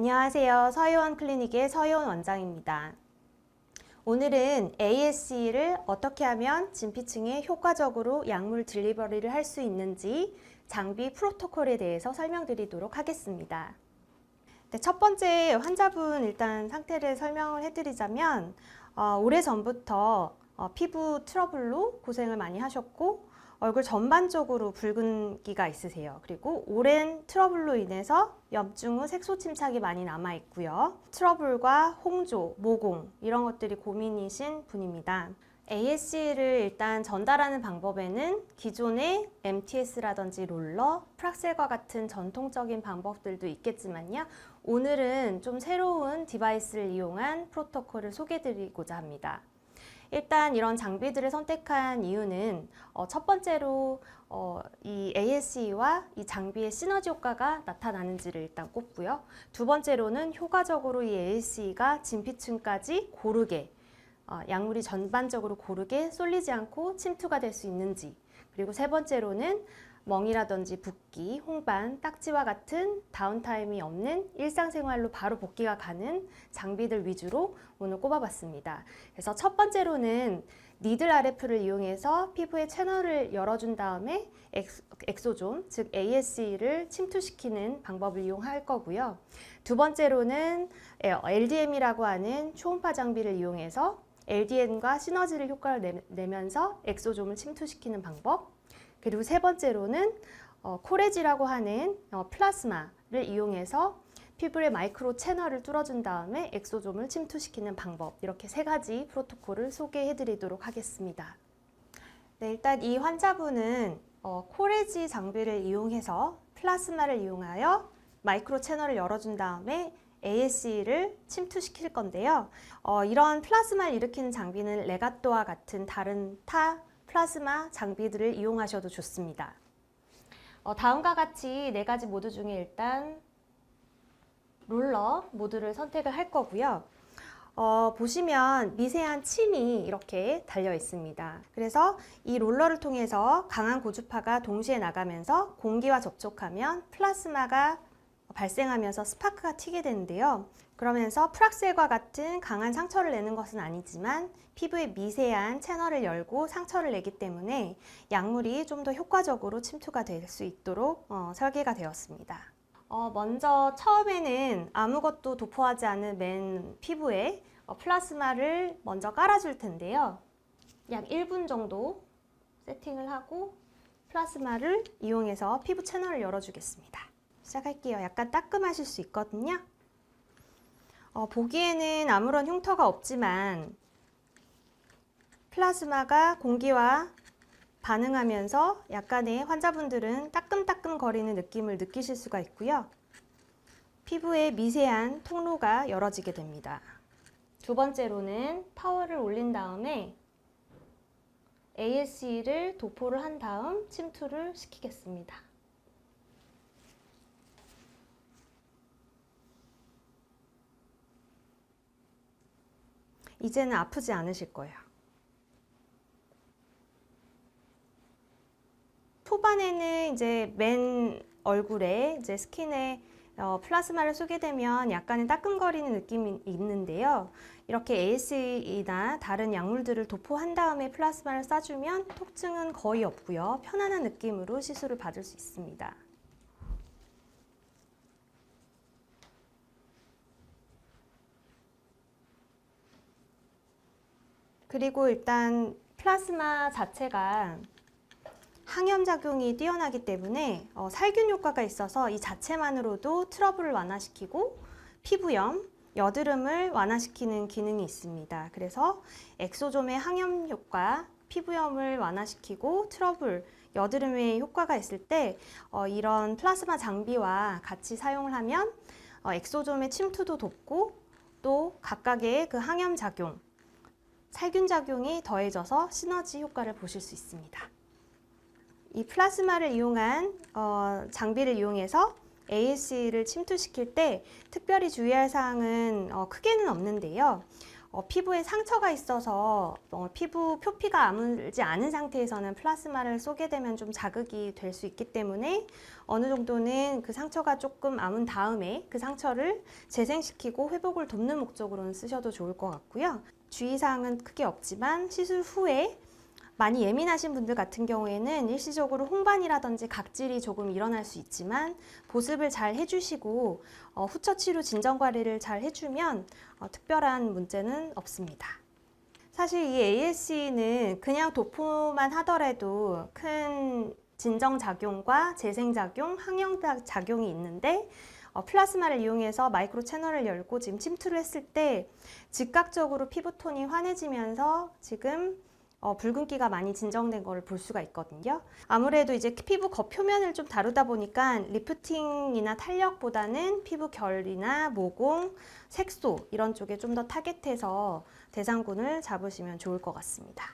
안녕하세요. 서희원 클리닉의 서희원 원장입니다. 오늘은 ASE를 어떻게 하면 진피층에 효과적으로 약물 딜리버리를 할 수 있는지 장비 프로토콜에 대해서 설명드리도록 하겠습니다. 네, 첫 번째 환자분 일단 상태를 설명을 해드리자면 오래전부터 피부 트러블로 고생을 많이 하셨고 얼굴 전반적으로 붉은기가 있으세요. 그리고 오랜 트러블로 인해서 염증 후 색소 침착이 많이 남아 있고요. 트러블과 홍조, 모공 이런 것들이 고민이신 분입니다. ASE를 일단 전달하는 방법에는 기존의 MTS라든지 롤러, 프락셀과 같은 전통적인 방법들도 있겠지만요. 오늘은 좀 새로운 디바이스를 이용한 프로토콜을 소개해드리고자 합니다. 일단 이런 장비들을 선택한 이유는 첫 번째로 이 ASE와 이 장비의 시너지 효과가 나타나는지를 일단 꼽고요. 두 번째로는 효과적으로 이 ASE가 진피층까지 고르게 약물이 전반적으로 고르게 쏠리지 않고 침투가 될 수 있는지, 그리고 세 번째로는 멍이라든지 붓기, 홍반, 딱지와 같은 다운타임이 없는 일상생활로 바로 복귀가 가는 장비들 위주로 오늘 꼽아봤습니다. 그래서 첫 번째로는 니들 RF를 이용해서 피부의 채널을 열어준 다음에 엑소존, 즉 ASE를 침투시키는 방법을 이용할 거고요. 두 번째로는 LDM이라고 하는 초음파 장비를 이용해서 LDM과 시너지를 효과를 내면서 엑소존을 침투시키는 방법, 그리고 세 번째로는 코레지라고 하는 플라스마를 이용해서 피부의 마이크로 채널을 뚫어준 다음에 엑소존을 침투시키는 방법, 이렇게 세 가지 프로토콜을 소개해 드리도록 하겠습니다. 네, 일단 이 환자분은 코레지 장비를 이용해서 플라스마를 이용하여 마이크로 채널을 열어준 다음에 ASE를 침투시킬 건데요. 이런 플라스마를 일으키는 장비는 레가또와 같은 다른 플라스마 장비들을 이용하셔도 좋습니다. 다음과 같이 네 가지 모드 중에 일단 롤러 모드를 선택을 할 거고요. 보시면 미세한 침이 이렇게 달려 있습니다. 그래서 이 롤러를 통해서 강한 고주파가 동시에 나가면서 공기와 접촉하면 플라스마가 발생하면서 스파크가 튀게 되는데요. 그러면서 프락셀과 같은 강한 상처를 내는 것은 아니지만 피부의 미세한 채널을 열고 상처를 내기 때문에 약물이 좀 더 효과적으로 침투가 될 수 있도록 설계가 되었습니다. 먼저 처음에는 아무것도 도포하지 않은 맨 피부에 플라스마를 먼저 깔아줄 텐데요. 약 1분 정도 세팅을 하고 플라스마를 이용해서 피부 채널을 열어주겠습니다. 시작할게요. 약간 따끔하실 수 있거든요. 보기에는 아무런 흉터가 없지만 플라스마가 공기와 반응하면서 약간의 환자분들은 따끔따끔 거리는 느낌을 느끼실 수가 있고요. 피부에 미세한 통로가 열어지게 됩니다. 두 번째로는 파워를 올린 다음에 ASE를 도포를 한 다음 침투를 시키겠습니다. 이제는 아프지 않으실 거예요. 초반에는 이제 맨 얼굴에 이제 스킨에 플라스마를 쏘게 되면 약간의 따끔거리는 느낌이 있는데요. 이렇게 ASE나 다른 약물들을 도포한 다음에 플라스마를 쏴주면 통증은 거의 없고요. 편안한 느낌으로 시술을 받을 수 있습니다. 그리고 일단 플라스마 자체가 항염작용이 뛰어나기 때문에 살균 효과가 있어서 이 자체만으로도 트러블을 완화시키고 피부염, 여드름을 완화시키는 기능이 있습니다. 그래서 엑소존의 항염 효과, 피부염을 완화시키고 트러블, 여드름에 효과가 있을 때 이런 플라스마 장비와 같이 사용을 하면 엑소존의 침투도 돕고 또 각각의 그 항염작용, 살균작용이 더해져서 시너지 효과를 보실 수 있습니다. 이 플라스마를 이용한 장비를 이용해서 ASE를 침투시킬 때 특별히 주의할 사항은 크게는 없는데요. 피부에 상처가 있어서 피부 표피가 아물지 않은 상태에서는 플라스마를 쏘게 되면 좀 자극이 될 수 있기 때문에 어느 정도는 그 상처가 조금 아문 다음에 그 상처를 재생시키고 회복을 돕는 목적으로는 쓰셔도 좋을 것 같고요. 주의사항은 크게 없지만 시술 후에 많이 예민하신 분들 같은 경우에는 일시적으로 홍반이라든지 각질이 조금 일어날 수 있지만 보습을 잘 해주시고 후처치료 진정관리를 잘 해주면 특별한 문제는 없습니다. 사실 이 ASE는 그냥 도포만 하더라도 큰 진정작용과 재생작용, 항염작용이 있는데 플라스마를 이용해서 마이크로 채널을 열고 지금 침투를 했을 때 즉각적으로 피부톤이 환해지면서 지금 붉은기가 많이 진정된 걸 볼 수가 있거든요. 아무래도 이제 피부 겉표면을 좀 다루다 보니까 리프팅이나 탄력보다는 피부 결이나 모공, 색소 이런 쪽에 좀 더 타겟해서 대상군을 잡으시면 좋을 것 같습니다.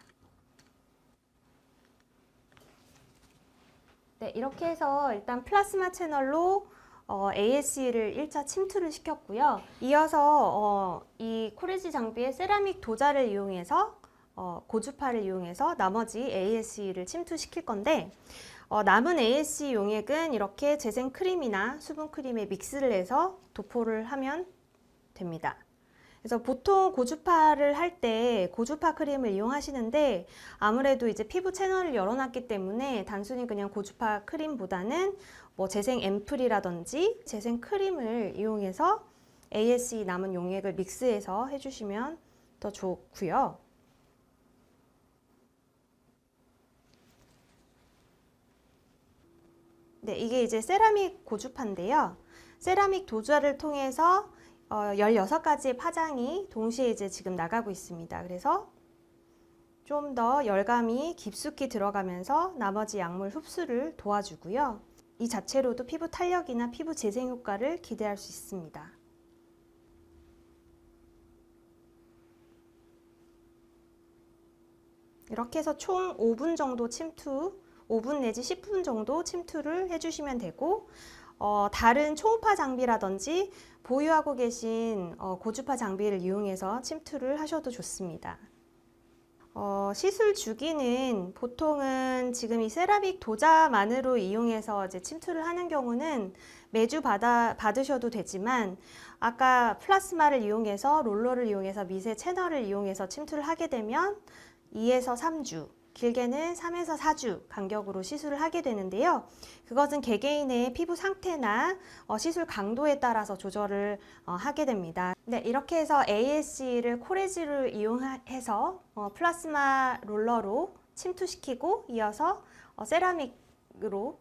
네, 이렇게 해서 일단 플라스마 채널로 ASE를 1차 침투를 시켰고요. 이어서 이 코레지 장비의 세라믹 도자를 이용해서 고주파를 이용해서 나머지 ASE를 침투시킬 건데 남은 ASE 용액은 이렇게 재생 크림이나 수분 크림에 믹스를 해서 도포를 하면 됩니다. 그래서 보통 고주파를 할 때 고주파 크림을 이용하시는데 아무래도 이제 피부 채널을 열어놨기 때문에 단순히 그냥 고주파 크림보다는 뭐 재생 앰플이라든지 재생 크림을 이용해서 ASE 남은 용액을 믹스해서 해주시면 더 좋고요. 네, 이게 이제 세라믹 고주파인데요. 세라믹 도자를 통해서 16가지의 파장이 동시에 이제 지금 나가고 있습니다. 그래서 좀 더 열감이 깊숙이 들어가면서 나머지 약물 흡수를 도와주고요. 이 자체로도 피부 탄력이나 피부 재생 효과를 기대할 수 있습니다. 이렇게 해서 총 5분 정도 침투, 5분 내지 10분 정도 침투를 해주시면 되고 다른 초음파 장비라든지 보유하고 계신 고주파 장비를 이용해서 침투를 하셔도 좋습니다. 시술 주기는 보통은 지금 이 세라믹 도자만으로 이용해서 이제 침투를 하는 경우는 매주 받으셔도 되지만 아까 플라스마를 이용해서 롤러를 이용해서 미세 채널을 이용해서 침투를 하게 되면 2에서 3주, 길게는 3에서 4주 간격으로 시술을 하게 되는데요. 그것은 개개인의 피부 상태나 시술 강도에 따라서 조절을 하게 됩니다. 네, 이렇게 해서 ASE를 코레지를 이용해서 플라스마 롤러로 침투시키고 이어서 세라믹으로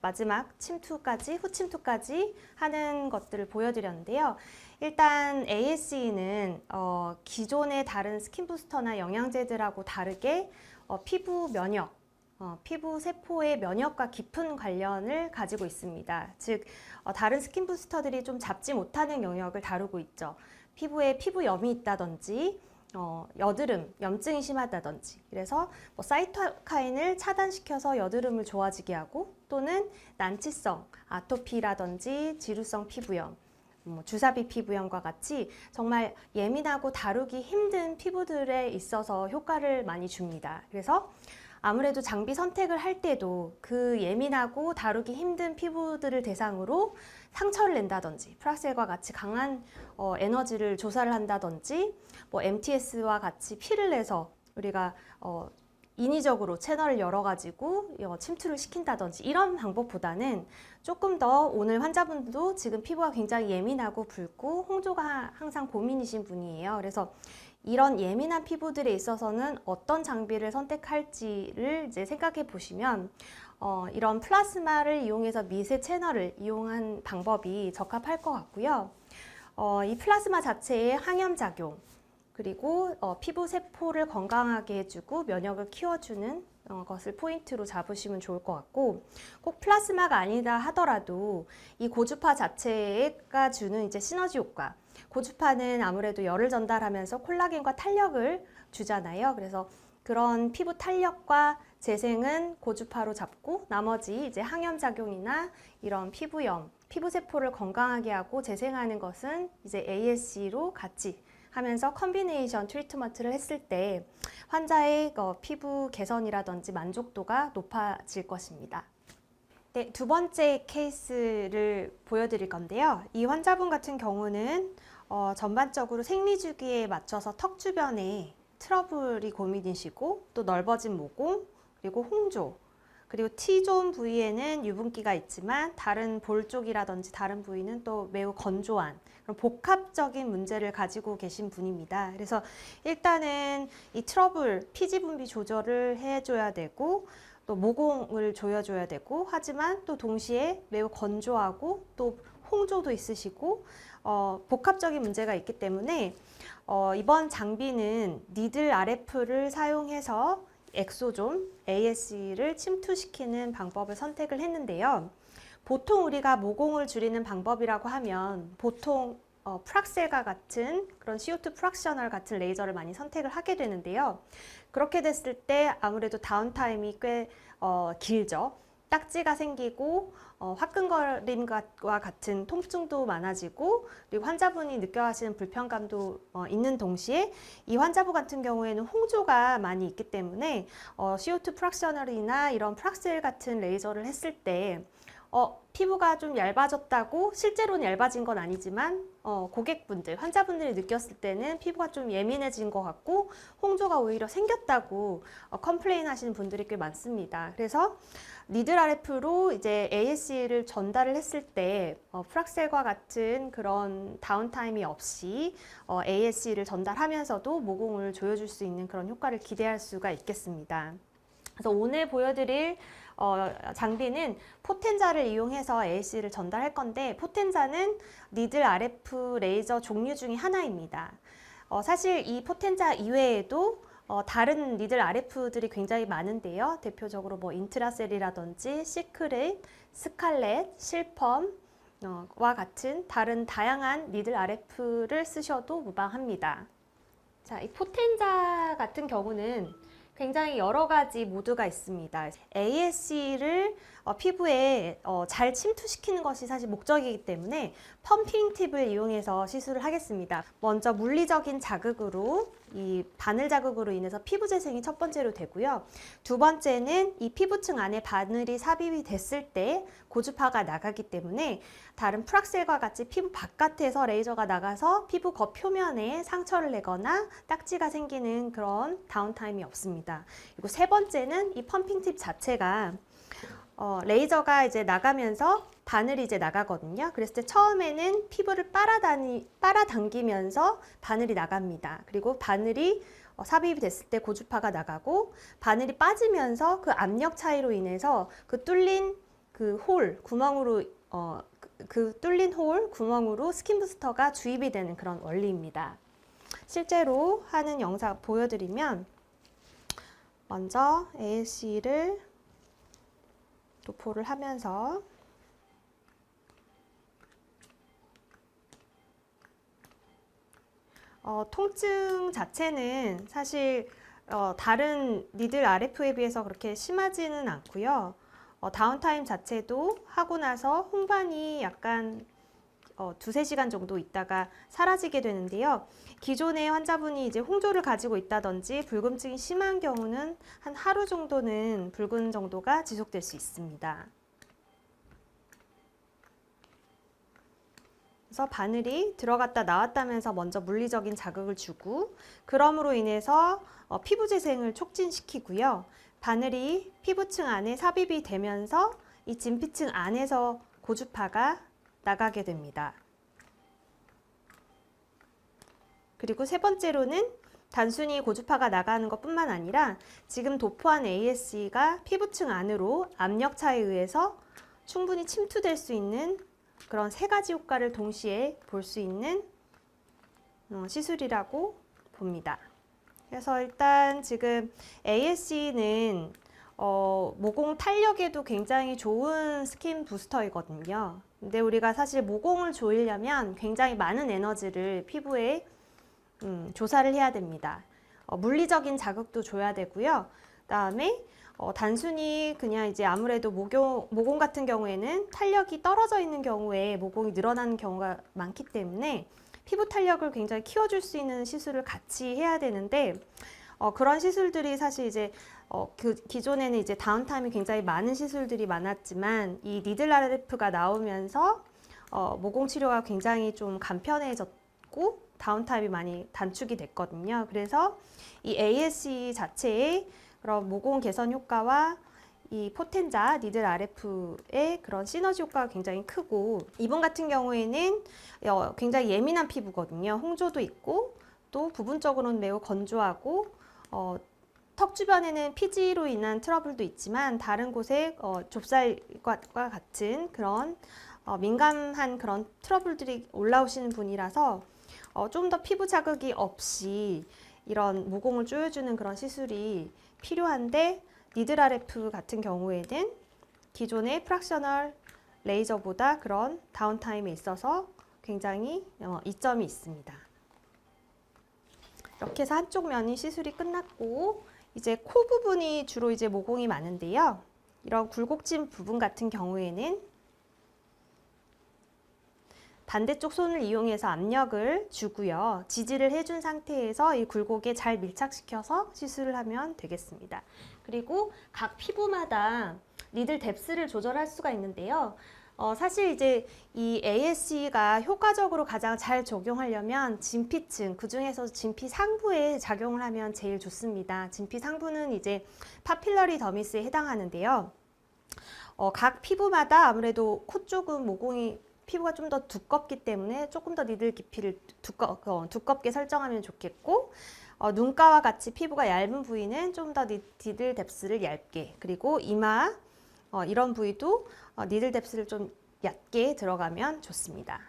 마지막 침투까지, 후침투까지 하는 것들을 보여드렸는데요. 일단 ASE는 기존의 다른 스킨 부스터나 영양제들하고 다르게 피부 면역, 피부 세포의 면역과 깊은 관련을 가지고 있습니다. 즉 다른 스킨 부스터들이 좀 잡지 못하는 영역을 다루고 있죠. 피부에 피부염이 있다든지 여드름, 염증이 심하다든지 그래서 사이토카인을 차단시켜서 여드름을 좋아지게 하고 또는 난치성, 아토피라든지 지루성 피부염, 주사비 피부염과 같이 정말 예민하고 다루기 힘든 피부들에 있어서 효과를 많이 줍니다. 그래서 아무래도 장비 선택을 할 때도 그 예민하고 다루기 힘든 피부들을 대상으로 상처를 낸다든지 프락셀과 같이 강한 에너지를 조사를 한다든지 MTS와 같이 피를 내서 우리가 인위적으로 채널을 열어가지고 침투를 시킨다든지 이런 방법보다는 조금 더 오늘 환자분도 지금 피부가 굉장히 예민하고 붉고 홍조가 항상 고민이신 분이에요. 그래서 이런 예민한 피부들에 있어서는 어떤 장비를 선택할지를 이제 생각해 보시면 이런 플라스마를 이용해서 미세 채널을 이용한 방법이 적합할 것 같고요. 이 플라스마 자체의 항염작용 그리고 피부 세포를 건강하게 해주고 면역을 키워주는 것을 포인트로 잡으시면 좋을 것 같고 꼭 플라스마가 아니다 하더라도 이 고주파 자체가 주는 이제 시너지 효과 고주파는 아무래도 열을 전달하면서 콜라겐과 탄력을 주잖아요. 그래서 그런 피부 탄력과 재생은 고주파로 잡고 나머지 이제 항염작용이나 이런 피부염, 피부 세포를 건강하게 하고 재생하는 것은 이제 ASE로 같이 하면서 컨비네이션 트리트먼트를 했을 때 환자의 피부 개선이라든지 만족도가 높아질 것입니다. 네, 두 번째 케이스를 보여드릴 건데요. 이 환자분 같은 경우는 전반적으로 생리주기에 맞춰서 턱 주변에 트러블이 고민이시고 또 넓어진 모공, 그리고 홍조, 그리고 T존 부위에는 유분기가 있지만 다른 볼 쪽이라든지 다른 부위는 또 매우 건조한 그런 복합적인 문제를 가지고 계신 분입니다. 그래서 일단은 이 트러블, 피지 분비 조절을 해줘야 되고 또 모공을 조여줘야 되고 하지만 또 동시에 매우 건조하고 또 홍조도 있으시고 복합적인 문제가 있기 때문에 이번 장비는 니들 RF를 사용해서 엑소존, ASE를 침투시키는 방법을 선택을 했는데요. 보통 우리가 모공을 줄이는 방법이라고 하면 보통 프락셀과 같은 그런 CO2 프락셔널 같은 레이저를 많이 선택을 하게 되는데요. 그렇게 됐을 때 아무래도 다운타임이 꽤 길죠. 딱지가 생기고 화끈거림과 같은 통증도 많아지고 그리고 환자분이 느껴하시는 불편감도 있는 동시에 이 환자분 같은 경우에는 홍조가 많이 있기 때문에 CO2 프락셔널이나 이런 프락셀 같은 레이저를 했을 때 피부가 좀 얇아졌다고 실제로는 얇아진 건 아니지만 고객분들, 환자분들이 느꼈을 때는 피부가 좀 예민해진 것 같고 홍조가 오히려 생겼다고 컴플레인 하시는 분들이 꽤 많습니다. 그래서 니들 RF로 이제 ASE를 전달을 했을 때 프락셀과 같은 그런 다운타임이 없이 ASE를 전달하면서도 모공을 조여줄 수 있는 그런 효과를 기대할 수가 있겠습니다. 그래서 오늘 보여드릴 장비는 포텐자를 이용해서 ASE를 전달할 건데 포텐자는 니들 RF 레이저 종류 중에 하나입니다. 사실 이 포텐자 이외에도 다른 니들 RF들이 굉장히 많은데요. 대표적으로 뭐 인트라셀이라든지 시크릿, 스칼렛, 실펌 와 같은 다른 다양한 니들 RF를 쓰셔도 무방합니다. 자, 이 포텐자 같은 경우는 굉장히 여러 가지 모드가 있습니다. ASE를 피부에 잘 침투시키는 것이 사실 목적이기 때문에 펌핑 팁을 이용해서 시술을 하겠습니다. 먼저 물리적인 자극으로 이 바늘 자극으로 인해서 피부 재생이 첫 번째로 되고요. 두 번째는 이 피부층 안에 바늘이 삽입이 됐을 때 고주파가 나가기 때문에 다른 프락셀과 같이 피부 바깥에서 레이저가 나가서 피부 겉표면에 상처를 내거나 딱지가 생기는 그런 다운타임이 없습니다. 그리고 세 번째는 이 펌핑 팁 자체가 레이저가 이제 나가면서 바늘이 이제 나가거든요. 그랬을 때 처음에는 피부를 빨아당기면서 바늘이 나갑니다. 그리고 바늘이 삽입이 됐을 때 고주파가 나가고 바늘이 빠지면서 그 압력 차이로 인해서 그 뚫린 그 홀, 구멍으로 그 뚫린 홀, 구멍으로 스킨 부스터가 주입이 되는 그런 원리입니다. 실제로 하는 영상 보여드리면 먼저 ASE를 도포를 하면서 통증 자체는 사실 다른 니들 RF에 비해서 그렇게 심하지는 않고요. 다운타임 자체도 하고 나서 홍반이 약간 두세 시간 정도 있다가 사라지게 되는데요. 기존의 환자분이 이제 홍조를 가지고 있다든지 불금증이 심한 경우는 한 하루 정도는 붉은 정도가 지속될 수 있습니다. 그래서 바늘이 들어갔다 나왔다면서 먼저 물리적인 자극을 주고 그럼으로 인해서 피부 재생을 촉진시키고요. 바늘이 피부층 안에 삽입이 되면서 이 진피층 안에서 고주파가 나가게 됩니다. 그리고 세 번째로는 단순히 고주파가 나가는 것뿐만 아니라 지금 도포한 ASE가 피부층 안으로 압력 차에 의해서 충분히 침투될 수 있는 그런 세 가지 효과를 동시에 볼 수 있는 시술이라고 봅니다. 그래서 일단 지금 ASE는 모공 탄력에도 굉장히 좋은 스킨 부스터이거든요. 근데 우리가 사실 모공을 조이려면 굉장히 많은 에너지를 피부에 조사를 해야 됩니다. 물리적인 자극도 줘야 되고요. 그다음에 단순히 그냥 이제 아무래도 모공 같은 경우에는 탄력이 떨어져 있는 경우에 모공이 늘어나는 경우가 많기 때문에 피부 탄력을 굉장히 키워줄 수 있는 시술을 같이 해야 되는데 그런 시술들이 사실 이제 그 기존에는 이제 다운타임이 굉장히 많은 시술들이 많았지만 이 니들 RF가 나오면서 모공 치료가 굉장히 좀 간편해졌고 다운타임이 많이 단축이 됐거든요. 그래서 이 ASE 자체의 그런 모공 개선 효과와 이 포텐자 니들 RF의 그런 시너지 효과가 굉장히 크고, 이분 같은 경우에는 굉장히 예민한 피부거든요. 홍조도 있고 또 부분적으로는 매우 건조하고 턱 주변에는 피지로 인한 트러블도 있지만 다른 곳에 좁쌀과 같은 그런 민감한 그런 트러블들이 올라오시는 분이라서 좀 더 피부 자극이 없이 이런 모공을 조여주는 그런 시술이 필요한데, 니들 RF 같은 경우에는 기존의 프락셔널 레이저보다 그런 다운타임에 있어서 굉장히 이점이 있습니다. 이렇게 해서 한쪽 면이 시술이 끝났고, 이제 코 부분이 주로 이제 모공이 많은데요. 이런 굴곡진 부분 같은 경우에는 반대쪽 손을 이용해서 압력을 주고요. 지지를 해준 상태에서 이 굴곡에 잘 밀착시켜서 시술을 하면 되겠습니다. 그리고 각 피부마다 니들 뎁스를 조절할 수가 있는데요. 사실 이제 이 ASE가 효과적으로 가장 잘 적용하려면 진피층, 그 중에서 진피 상부에 작용을 하면 제일 좋습니다. 진피 상부는 이제 파필러리 더미스에 해당하는데요. 각 피부마다 아무래도 코 쪽은 모공이 피부가 좀 더 두껍기 때문에 조금 더 니들 깊이를 두껍게 설정하면 좋겠고, 눈가와 같이 피부가 얇은 부위는 좀 더 니들 뎁스를 얇게, 그리고 이마 이런 부위도 니들 뎁스를 좀 얕게 들어가면 좋습니다.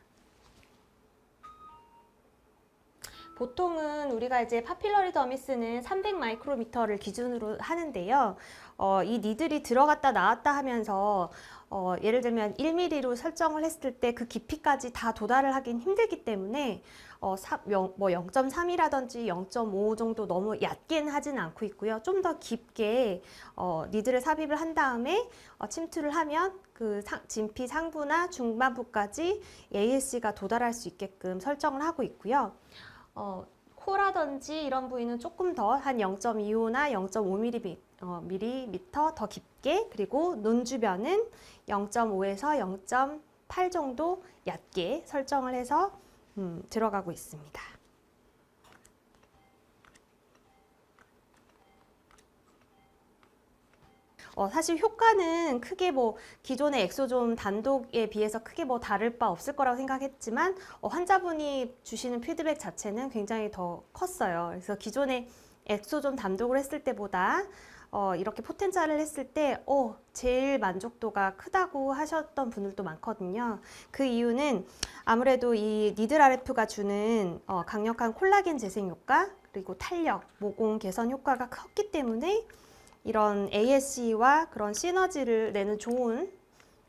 보통은 우리가 이제 파필러리 더미스는 300 마이크로미터를 기준으로 하는데요. 이 니들이 들어갔다 나왔다 하면서 예를 들면 1mm로 설정을 했을 때 그 깊이까지 다 도달을 하긴 힘들기 때문에 0.3이라든지 0.5 정도 너무 얕게는 하진 않고 있고요. 좀 더 깊게 니들을 삽입을 한 다음에 침투를 하면 그 진피 상부나 중반부까지 ASE가 도달할 수 있게끔 설정을 하고 있고요. 코라든지 이런 부위는 조금 더 한 0.25나 0.5mm 더 깊게, 그리고 눈 주변은 0.5에서 0.8 정도 얕게 설정을 해서 들어가고 있습니다. 사실 효과는 크게 기존의 엑소존 단독에 비해서 크게 다를 바 없을 거라고 생각했지만 환자분이 주시는 피드백 자체는 굉장히 더 컸어요. 그래서 기존의 엑소존 단독을 했을 때보다 이렇게 포텐자를 했을 때 제일 만족도가 크다고 하셨던 분들도 많거든요. 그 이유는 아무래도 이 니들 RF가 주는 강력한 콜라겐 재생 효과, 그리고 탄력, 모공 개선 효과가 컸기 때문에 이런 ASE와 그런 시너지를 내는 좋은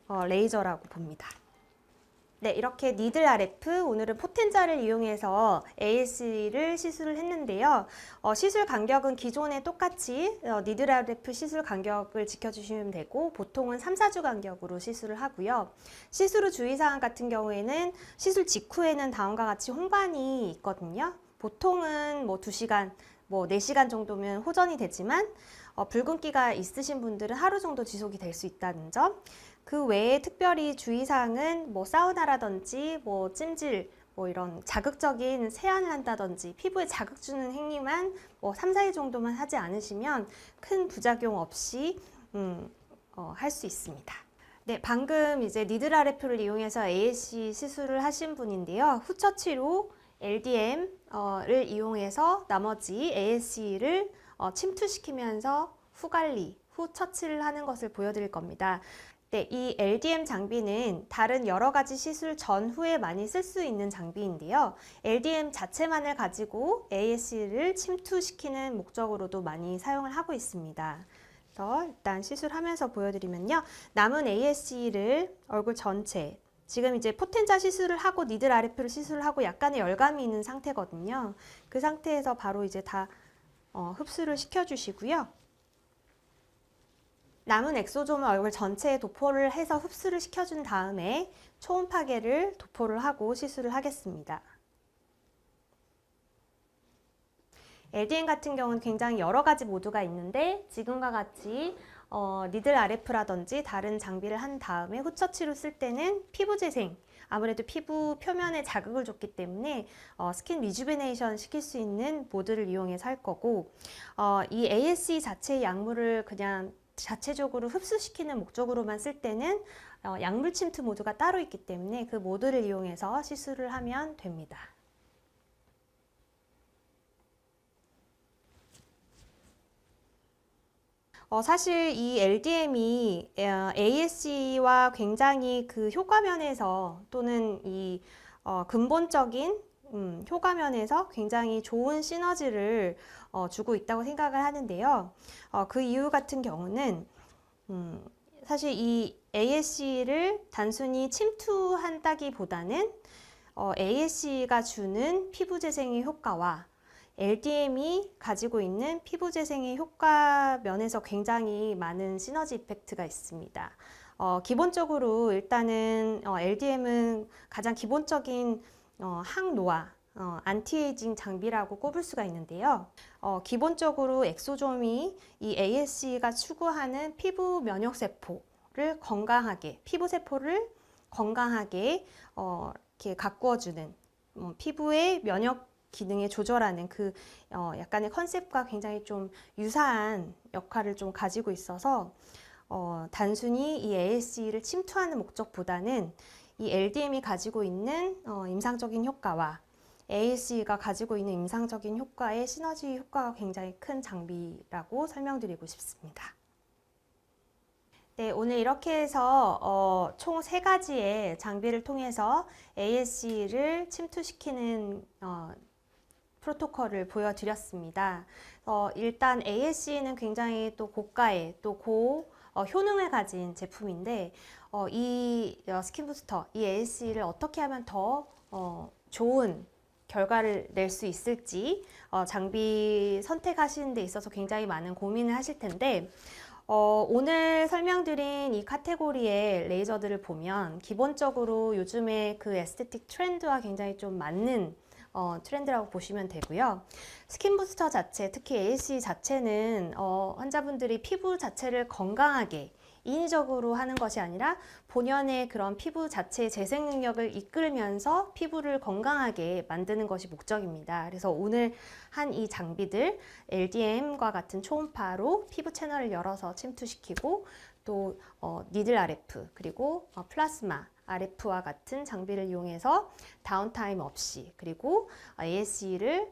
레이저라고 봅니다. 네, 이렇게 니들 RF, 오늘은 포텐자를 이용해서 ASE를 시술을 했는데요. 시술 간격은 기존에 똑같이 니들 RF 시술 간격을 지켜주시면 되고, 보통은 3, 4주 간격으로 시술을 하고요. 시술 후 주의사항 같은 경우에는 시술 직후에는 다음과 같이 홍반이 있거든요. 보통은 2시간, 4시간 정도면 호전이 되지만 붉은기가 있으신 분들은 하루 정도 지속이 될 수 있다는 점, 그 외에 특별히 주의사항은 사우나라든지 찜질, 이런 자극적인 세안을 한다든지 피부에 자극 주는 행위만 3, 4일 정도만 하지 않으시면 큰 부작용 없이 할 수 있습니다. 네, 방금 이제 니들 RF를 이용해서 ASE 시술을 하신 분인데요. 후처치로 LDM을 이용해서 나머지 ASE를 침투시키면서 후관리, 후처치를 하는 것을 보여드릴 겁니다. 네, 이 LDM 장비는 다른 여러 가지 시술 전후에 많이 쓸 수 있는 장비인데요. LDM 자체만을 가지고 ASE를 침투시키는 목적으로도 많이 사용을 하고 있습니다. 그래서 일단 시술하면서 보여드리면요. 남은 ASE를 얼굴 전체, 지금 이제 포텐자 시술을 하고 니들 RF를 시술을 하고 약간의 열감이 있는 상태거든요. 그 상태에서 바로 이제 다 흡수를 시켜주시고요. 남은 엑소존을 얼굴 전체에 도포를 해서 흡수를 시켜준 다음에 초음파계를 도포를 하고 시술을 하겠습니다. LDM 같은 경우는 굉장히 여러 가지 모드가 있는데 지금과 같이 니들 RF라든지 다른 장비를 한 다음에 후처치로 쓸 때는 피부 재생, 아무래도 피부 표면에 자극을 줬기 때문에 스킨 리주베네이션 시킬 수 있는 모드를 이용해서 할 거고, 이 ASE 자체의 약물을 그냥 자체적으로 흡수시키는 목적으로만 쓸 때는 약물 침투 모드가 따로 있기 때문에 그 모드를 이용해서 시술을 하면 됩니다. 사실 이 LDM이 ASE와 굉장히 그 효과 면에서 또는 이 근본적인 효과 면에서 굉장히 좋은 시너지를 주고 있다고 생각을 하는데요. 그 이유 같은 경우는 사실 이 ASE를 단순히 침투한다기보다는 ASE가 주는 피부 재생의 효과와 LDM이 가지고 있는 피부 재생의 효과 면에서 굉장히 많은 시너지 이펙트가 있습니다. 기본적으로 일단은 LDM은 가장 기본적인 항노화, 안티에이징 장비라고 꼽을 수가 있는데요. 기본적으로 엑소좀이 이 ASE가 추구하는 피부 면역세포를 건강하게, 피부세포를 건강하게 이렇게 가꾸어주는 피부의 면역 기능에 조절하는 그 약간의 컨셉과 굉장히 좀 유사한 역할을 좀 가지고 있어서 단순히 이 ASE를 침투하는 목적보다는 이 LDM이 가지고 있는 임상적인 효과와 ASE가 가지고 있는 임상적인 효과의 시너지 효과가 굉장히 큰 장비라고 설명드리고 싶습니다. 네, 오늘 이렇게 해서 총 3가지의 장비를 통해서 ASE를 침투시키는 프로토콜을 보여드렸습니다. 일단 ASE는 굉장히 또 고가의 또 효능을 가진 제품인데 이 스킨부스터, 이 ASE를 어떻게 하면 더 좋은 결과를 낼 수 있을지 장비 선택하시는 데 있어서 굉장히 많은 고민을 하실 텐데 오늘 설명드린 이 카테고리의 레이저들을 보면 기본적으로 요즘에 그 에스테틱 트렌드와 굉장히 좀 맞는 트렌드라고 보시면 되고요. 스킨부스터 자체, 특히 ASE 자체는 환자분들이 피부 자체를 건강하게 인위적으로 하는 것이 아니라 본연의 그런 피부 자체의 재생 능력을 이끌면서 피부를 건강하게 만드는 것이 목적입니다. 그래서 오늘 한 이 장비들 LDM과 같은 초음파로 피부 채널을 열어서 침투시키고 또 니들 RF 그리고 플라스마 RF와 같은 장비를 이용해서 다운타임 없이 그리고 ASE를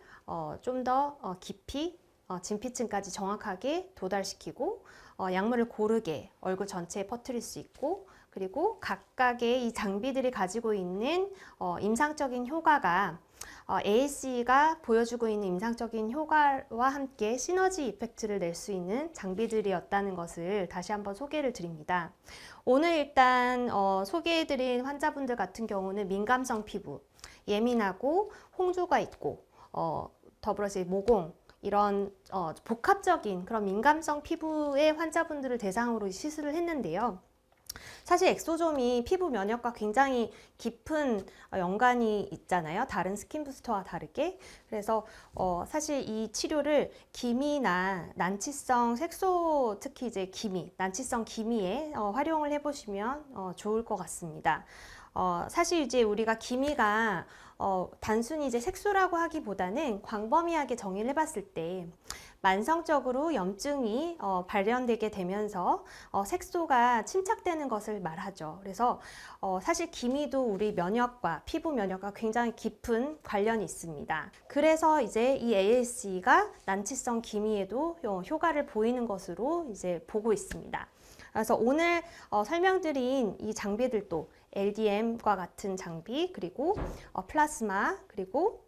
좀 더 깊이 진피층까지 정확하게 도달시키고 약물을 고르게 얼굴 전체에 퍼뜨릴 수 있고 그리고 각각의 이 장비들이 가지고 있는 임상적인 효과가 ASE가 보여주고 있는 임상적인 효과와 함께 시너지 이펙트를 낼 수 있는 장비들이었다는 것을 다시 한번 소개를 드립니다. 오늘 일단 소개해드린 환자분들 같은 경우는 민감성 피부, 예민하고 홍조가 있고 더불어서 모공 이런 복합적인 그런 민감성 피부의 환자분들을 대상으로 시술을 했는데요. 사실 엑소좀이 피부 면역과 굉장히 깊은 연관이 있잖아요. 다른 스킨부스터와 다르게. 그래서 사실 이 치료를 기미나 난치성 색소, 특히 이제 기미, 난치성 기미에 활용을 해보시면 좋을 것 같습니다. 사실 이제 우리가 기미가 단순히 이제 색소라고 하기보다는 광범위하게 정의를 해봤을 때 만성적으로 염증이 발현되게 되면서 색소가 침착되는 것을 말하죠. 그래서 사실 기미도 우리 면역과 피부 면역과 굉장히 깊은 관련이 있습니다. 그래서 이제 이 ASE가 난치성 기미에도 효과를 보이는 것으로 이제 보고 있습니다. 그래서 오늘 설명드린 이 장비들도 LDM과 같은 장비 그리고 플라스마 그리고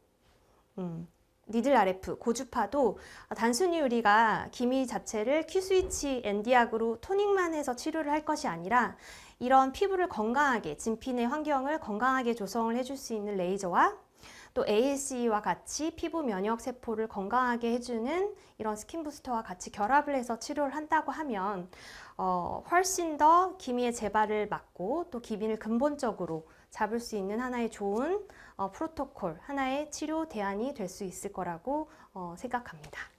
니들 RF, 고주파도 단순히 우리가 기미 자체를 Q스위치 엔디약으로 토닉만 해서 치료를 할 것이 아니라 이런 피부를 건강하게, 진피 내 환경을 건강하게 조성을 해줄 수 있는 레이저와 또 ASE와 같이 피부 면역 세포를 건강하게 해주는 이런 스킨부스터와 같이 결합을 해서 치료를 한다고 하면 훨씬 더 기미의 재발을 막고 또 기미를 근본적으로 잡을 수 있는 하나의 좋은 프로토콜, 하나의 치료 대안이 될 수 있을 거라고 생각합니다.